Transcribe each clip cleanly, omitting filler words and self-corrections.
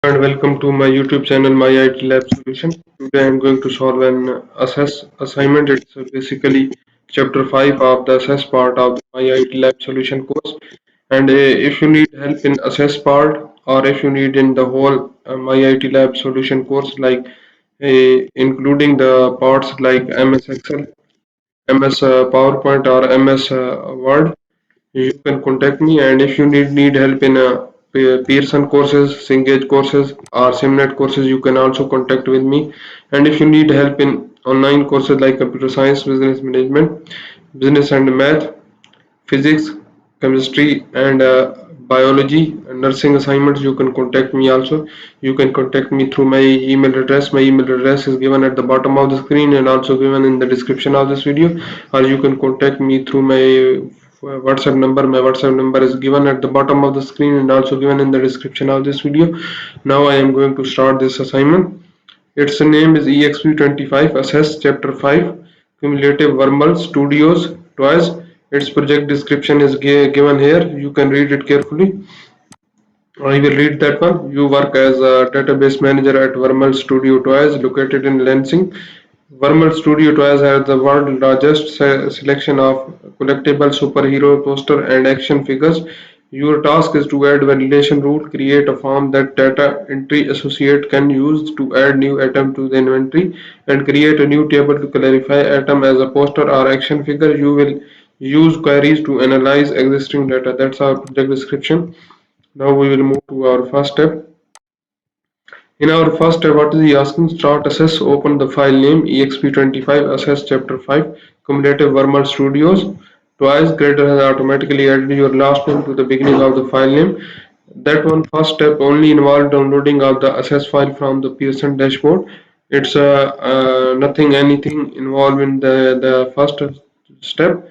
And welcome to my YouTube channel, My IT Lab Solution. Today I'm going to solve an assess assignment. It's basically chapter 5 of the assess part of the My IT Lab Solution course. And if you need help in assess part, or if you need in the whole My IT Lab Solution course, like including the parts like MS Excel, MS PowerPoint, or MS Word, you can contact me. And if you need help in Pearson courses, Cengage courses, or Simnet courses, you can also contact with me. And if you need help in online courses like computer science, business management, business and math, physics, chemistry, and biology, and nursing assignments, you can contact me also. You can contact me through my email address. My email address is given at the bottom of the screen and also given in the description of this video, or you can contact me through my WhatsApp number. My WhatsApp number is given at the bottom of the screen and also given in the description of this video. Now I am going to start this assignment. Its name is Exp25 Access Chapter 5 Cumulative Varmel Studios Toys. Its project description is given here. You can read it carefully. I will read that one. You work as a database manager at Varmel Studio Toys located in Lansing. Varmel Studio Toys has the world's largest selection of collectible superhero poster and action figures. Your task is to add validation rule, create a form that data entry associate can use to add new item to the inventory, and create a new table to clarify item as a poster or action figure. You will use queries to analyze existing data. That's our project description. Now we will move to our first step. In our first step, what is he asking? Start assess, open the file name exp25 access chapter 5 cumulative Varmel Studios. Twice greater has automatically added your last name to the beginning of the file name. That one first step only involved downloading of the access file from the Pearson dashboard. It's nothing anything involved in the first step.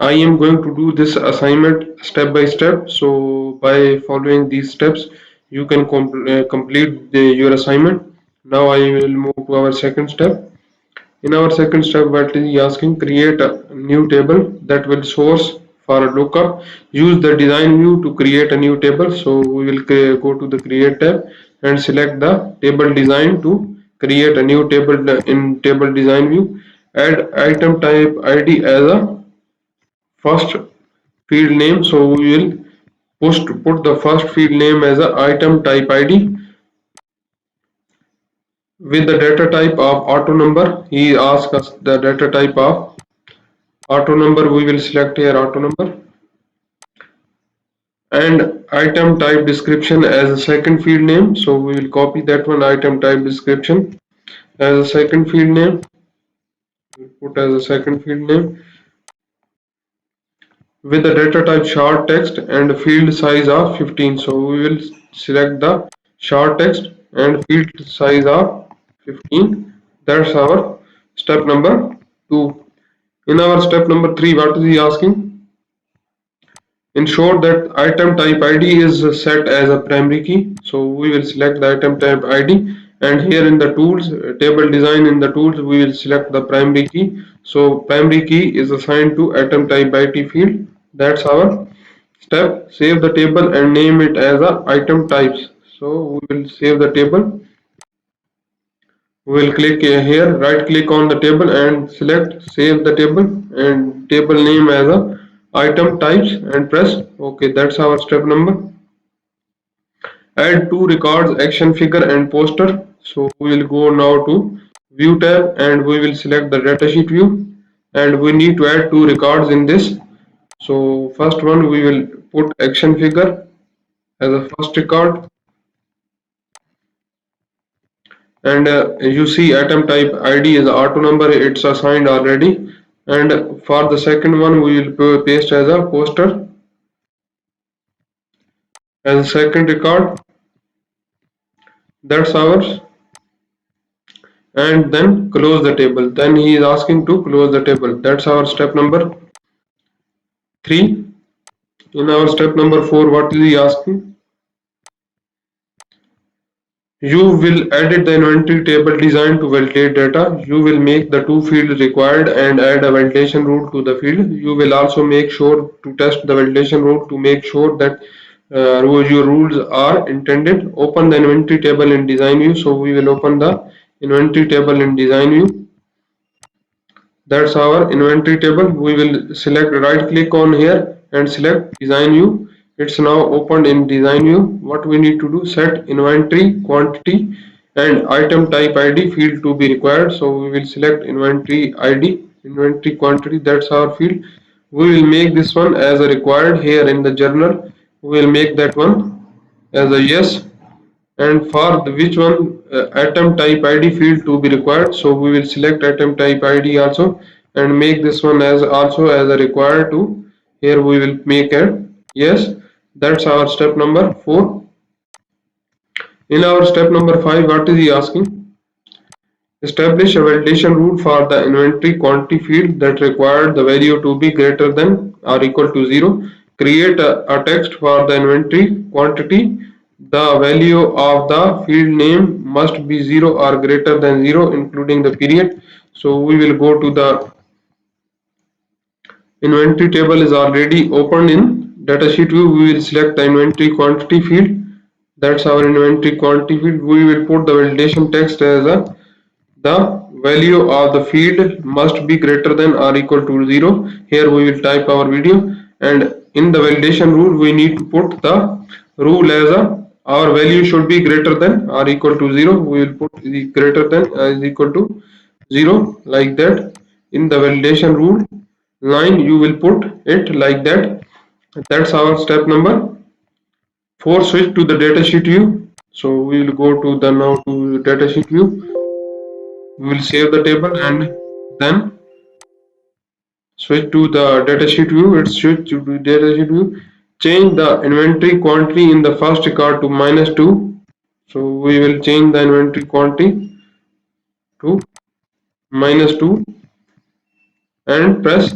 I am going to do this assignment step by step. So by following these steps, you can complete your assignment. Now I will move to our second step. In our second step, what is he asking? Create a new table that will source for a lookup. Use the design view to create a new table. So we will go to the create tab and select the table design to create a new table in table design view. Add item type ID as a first field name. So we will put the first field name as a item type ID with the data type of auto number. He asks us the data type of auto number. We will select here auto number, and item type description as a second field name. So we will copy that one, item type description as a second field name. We'll put as a second field name with the data type short text and field size of 15. So we will select the short text and field size of 15. That's our step number 2. In our step number 3, what is he asking? Ensure that item type ID is set as a primary key. So we will select the item type ID, and here in the tools, table design, in the tools, we will select the primary key. So primary key is assigned to item type ID field. That's our step. Save the table and name it as a item types. So we will save the table. We will click here, right click on the table and select save the table and table name as a item types and press OK. That's our step number. Add two records, action figure and poster. So we will go now to view tab and we will select the datasheet view, and we need to add two records in this. So first one, we will put action figure as a first record, and you see item type ID is auto number, it's assigned already. And for the second one, we will paste as a poster as a second record. That's ours. And then close the table. Then he is asking to close the table. That's our step number 3. In our step number 4, what is he asking? You will edit the inventory table design to validate data. You will make the two fields required and add a validation rule to the field. You will also make sure to test the validation rule to make sure that your rules are intended. Open the inventory table in design view. So we will open the inventory table in design view. That's our inventory table. We will select, right click on here and select design view. It's now opened in design view. What we need to do, set inventory quantity and item type ID field to be required. So we will select inventory ID, inventory quantity, that's our field. We will make this one as a required here in the journal. We will make that one as a yes, and for the which one atom type id field to be required, so we will select atom type id also and make this one as also as a required to, here we will make a yes. That's our step number 4. In our step number 5, what is he asking? Establish a validation rule for the inventory quantity field that required the value to be greater than or equal to 0. Create a text for the inventory quantity. The value of the field name must be 0 or greater than 0, including the period. So we will go to the inventory table is already opened in datasheet view. We will select the inventory quantity field. That's our inventory quantity field. We will put the validation text as a, the value of the field must be greater than or equal to 0. Here we will type our video, and in the validation rule we need to put the rule as a, our value should be greater than or equal to 0. We will put the greater than is equal to 0 like that. In the validation rule line you will put it like that. That's our step number 4. Switch to the datasheet view. So we will go to the now to datasheet view. We will save the table and then switch to the datasheet view. It's switch to the datasheet view. Change the inventory quantity in the first record to -2. So we will change the inventory quantity to -2 and press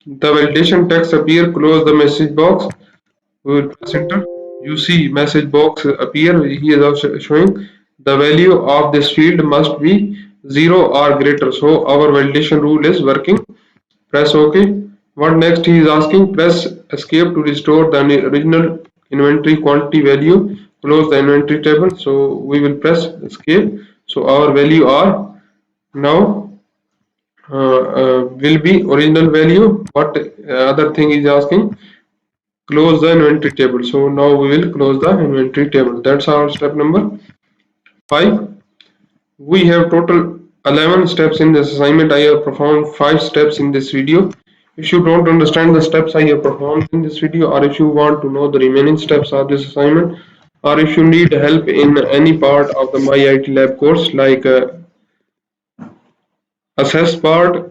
the validation text appear. Close the message box. We will press enter. You see message box appear. He is also showing the value of this field must be 0 or greater. So our validation rule is working. Press OK. What next he is asking? Press escape to restore the original inventory quantity value. Close the inventory table. So we will press escape. So our value are now will be original value. What other thing is asking? Close the inventory table. So now we will close the inventory table. That's our step number 5. We have total 11 steps in this assignment. I have performed 5 steps in this video. If you don't understand the steps I have performed in this video, or if you want to know the remaining steps of this assignment, or if you need help in any part of the My IT Lab course like Assess part,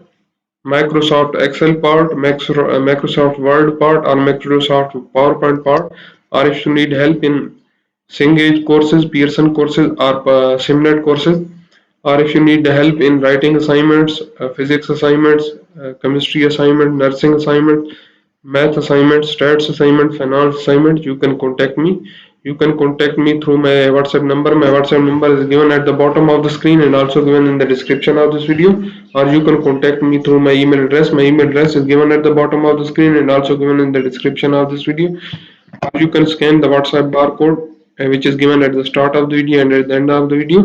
Microsoft Excel part, Microsoft Word part, or Microsoft PowerPoint part, or if you need help in Cengage courses, Pearson courses, or Simnet courses, or if you need help in writing assignments, physics assignments, chemistry assignment, nursing assignment, math assignment, stats assignment, finance assignment, you can contact me. You can contact me through my WhatsApp number. My WhatsApp number is given at the bottom of the screen and also given in the description of this video. Or you can contact me through my email address. My email address is given at the bottom of the screen and also given in the description of this video. Or you can scan the WhatsApp barcode which is given at the start of the video and at the end of the video.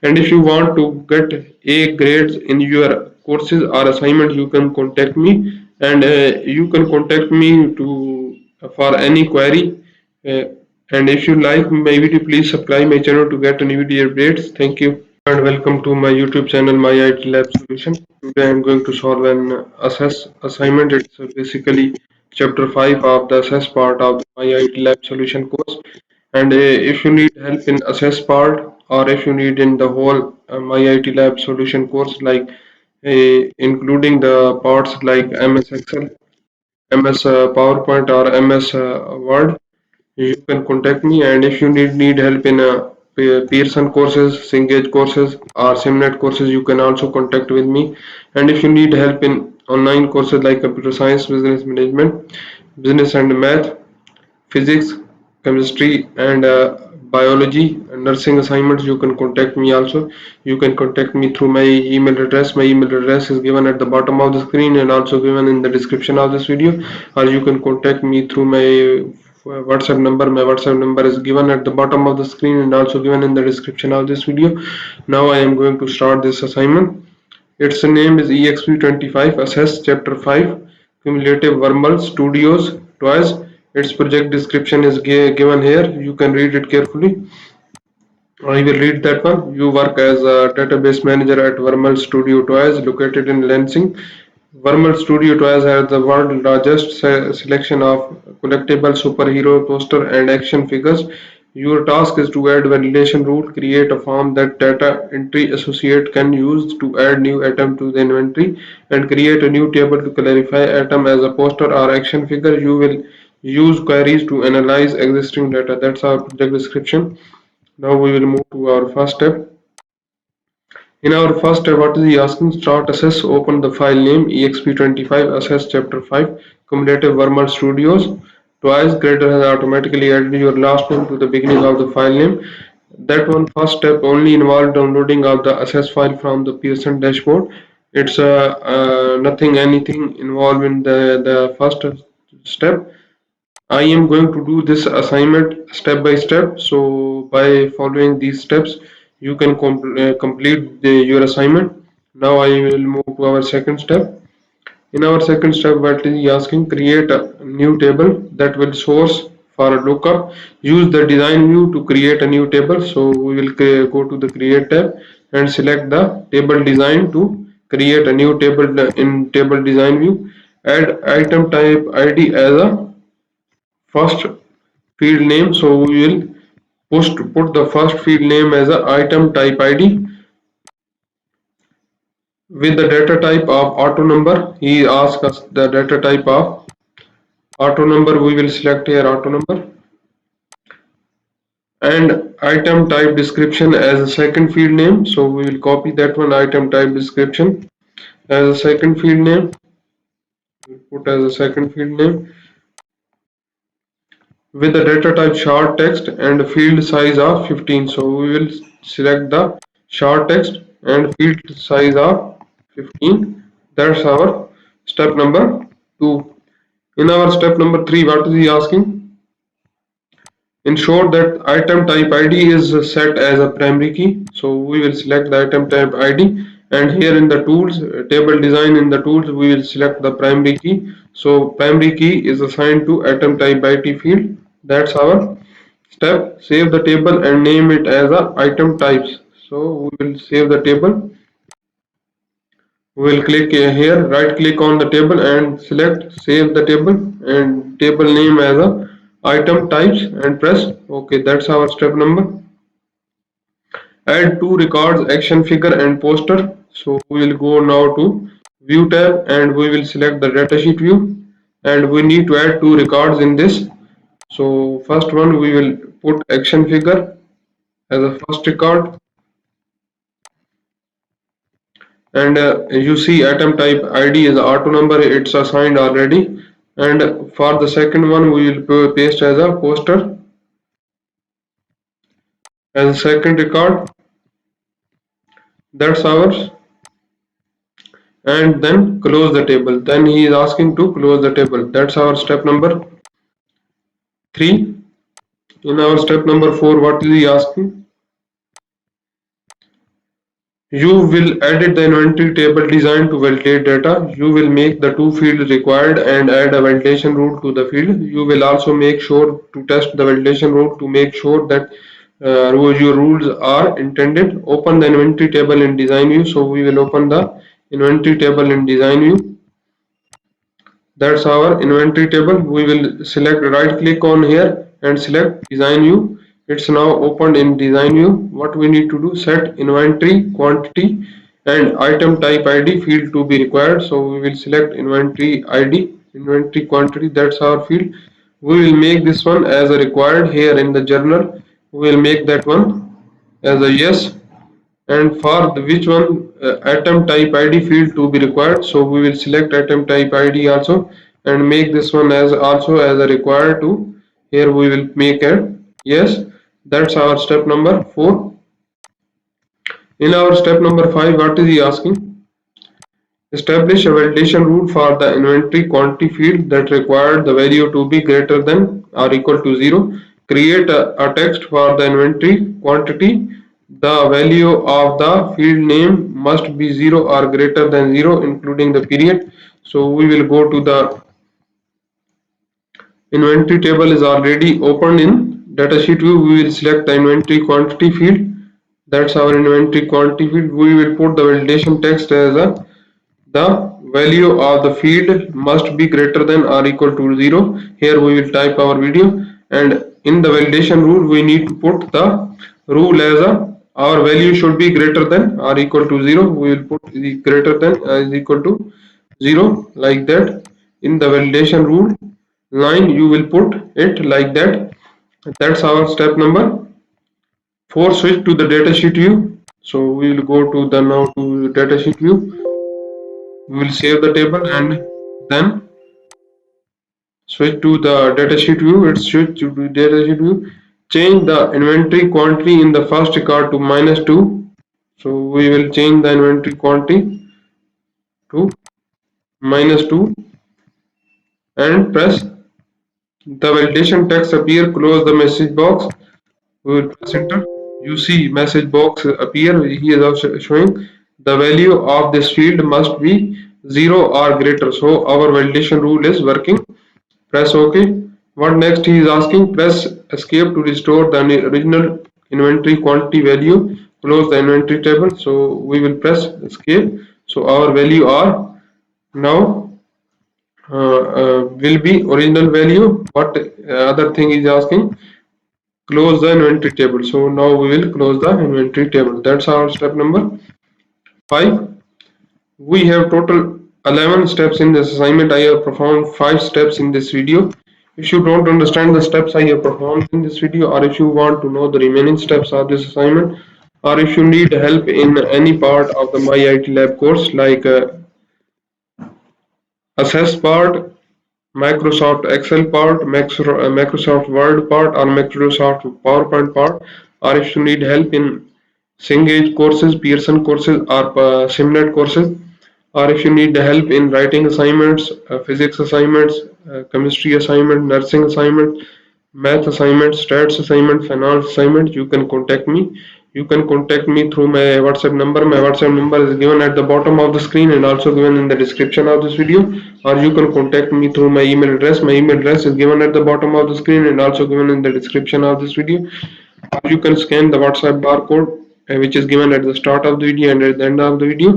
And if you want to get A grades in your courses or assignment, you can contact me, and you can contact me to for any query. uh, and if you like my video, please subscribe my channel to get any video updates. Thank you and welcome to my YouTube channel, My IT Lab Solution. Today I am going to solve an assess assignment. It's basically chapter 5 of the assess part of the My IT Lab Solution course. And if you need help in assess part, or if you need in the whole My IT Lab Solution course, like including the parts like MS Excel, MS PowerPoint, or MS Word, you can contact me. And if you need help in Pearson courses, Cengage courses, or Simnet courses, you can also contact with me. And if you need help in online courses like computer science, business management, business and math, physics, chemistry, and biology, and nursing assignments, you can contact me also. You can contact me through my email address. My email address is given at the bottom of the screen and also given in the description of this video. Or you can contact me through my WhatsApp number. My WhatsApp number is given at the bottom of the screen and also given in the description of this video. Now I am going to start this assignment. Its name is Exp25 Access Chapter 5 Cumulative Varmel Studios Toys. Its project description is given here. You can read it carefully. I will read that one. You work as a database manager at Varmel Studio Toys located in Lansing. Varmel Studio Toys has the world's largest selection of collectible superhero poster and action figures. Your task is to add validation rule, create a form that data entry associate can use to add new item to the inventory, and create a new table to clarify item as a poster or action figure. You will use queries to analyze existing data. That's our project description. Now we will move to our first step. In our first step, what is he asking? Start access, open the file name exp25 access chapter 5 cumulative Varmel Studios. Twice greater has automatically added your last name to the beginning of the file name. That one first step only involved downloading of the access file from the Pearson dashboard. It's nothing anything involved in the first step. I am going to do this assignment step by step. So by following these steps, you can complete your assignment. Now I will move to our second step. In our second step, what is he asking? Create a new table that will source for a lookup. Use the design view to create a new table. So we will go to the create tab and select the table design to create a new table in table design view. Add item type ID as a first field name. So we will put the first field name as a item type ID with the data type of auto number. He asks us the data type of auto number. We will select here auto number, and item type description as a second field name. So we will copy that one, item type description as a second field name. We'll put as a second field name with the data type short text and field size of 15. So we will select the short text and field size of 15. That's our step number 2. In our step number 3, what is he asking? Ensure that item type ID is set as a primary key. So we will select the item type ID, and here in the tools, table design, in the tools, we will select the primary key. So primary key is assigned to item type ID field. That's our step. Save the table and name it as a item types. So we will save the table. We will click here, right click on the table and select save the table and table name as a item types and press OK. That's our step number. Add two records, action figure and poster. So we will go now to view tab and we will select the datasheet view, and we need to add two records in this. So first one, we will put action figure as a first record, and you see item type ID is auto number, it's assigned already. And for the second one, we will paste as a poster as a second record. That's ours. And then close the table. Then he is asking to close the table. That's our step number 3. In our step number 4, what is he asking? You will edit the inventory table design to validate data. You will make the two fields required and add a validation rule to the field. You will also make sure to test the validation rule to make sure that your rules are intended. Open the inventory table in design view. So we will open the inventory table in design view. That's our inventory table. We will select, right click on here and select design view. It's now opened in design view. What we need to do, set inventory quantity and item type ID field to be required. So we will select inventory ID, inventory quantity, that's our field. We will make this one as a required here in the journal. We will make that one as a yes, and for the which one item type ID field to be required. So we will select item type ID also and make this one as also as a required to. Here we will make a yes. That's our step number 4. In our step number 5, what is he asking? Establish a validation rule for the inventory quantity field that required the value to be greater than or equal to 0. Create a text for the inventory quantity. The value of the field name must be 0 or greater than 0, including the period. So we will go to the inventory table is already opened in datasheet view. We will select the inventory quantity field. That's our inventory quantity field. We will put the validation text as the value of the field must be greater than or equal to 0. Here we will type our video, and in the validation rule we need to put the rule as our value should be greater than or equal to 0. We will put the greater than is equal to 0 like that. In the validation rule line you will put it like that. That's our step number 4. Switch to the datasheet view. So we will go to the now to datasheet view. We will save the table and then switch to the datasheet view. It's switch to datasheet view. Change the inventory quantity in the first record to -2. So we will change the inventory quantity to -2 and press the validation text appear. Close the message box. We will press enter. You see message box appear. He is also showing the value of this field must be 0 or greater. So our validation rule is working. Press OK. What next he is asking? Press escape to restore the original inventory quantity value. Close the inventory table. So we will press escape. So our value are now will be original value. What other thing is asking? Close the inventory table. So now we will close the inventory table. That's our step number 5. We have total 11 steps in this assignment. I have performed 5 steps in this video. If you don't understand the steps I have performed in this video, or if you want to know the remaining steps of this assignment, or if you need help in any part of the My IT Lab course like Assess part, Microsoft Excel part, Microsoft Word part, or Microsoft PowerPoint part, or if you need help in Cengage courses, Pearson courses, or Simnet courses, or if you need help in writing assignments, physics assignments, chemistry assignment, nursing assignment, math assignment, stats assignment, finance assignment, you can contact me. You can contact me through my WhatsApp number. My WhatsApp number is given at the bottom of the screen and also given in the description of this video. Or you can contact me through my email address. My email address is given at the bottom of the screen and also given in the description of this video. Or you can scan the WhatsApp barcode which is given at the start of the video and at the end of the video.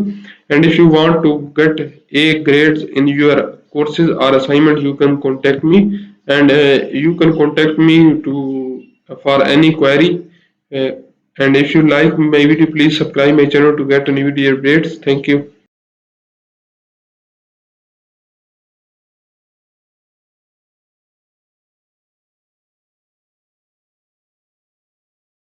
And if you want to get A grades in your courses or assignment, you can contact me, and you can contact me to for any query. Uh, and if you like my video, please subscribe my channel to get any video updates. Thank you.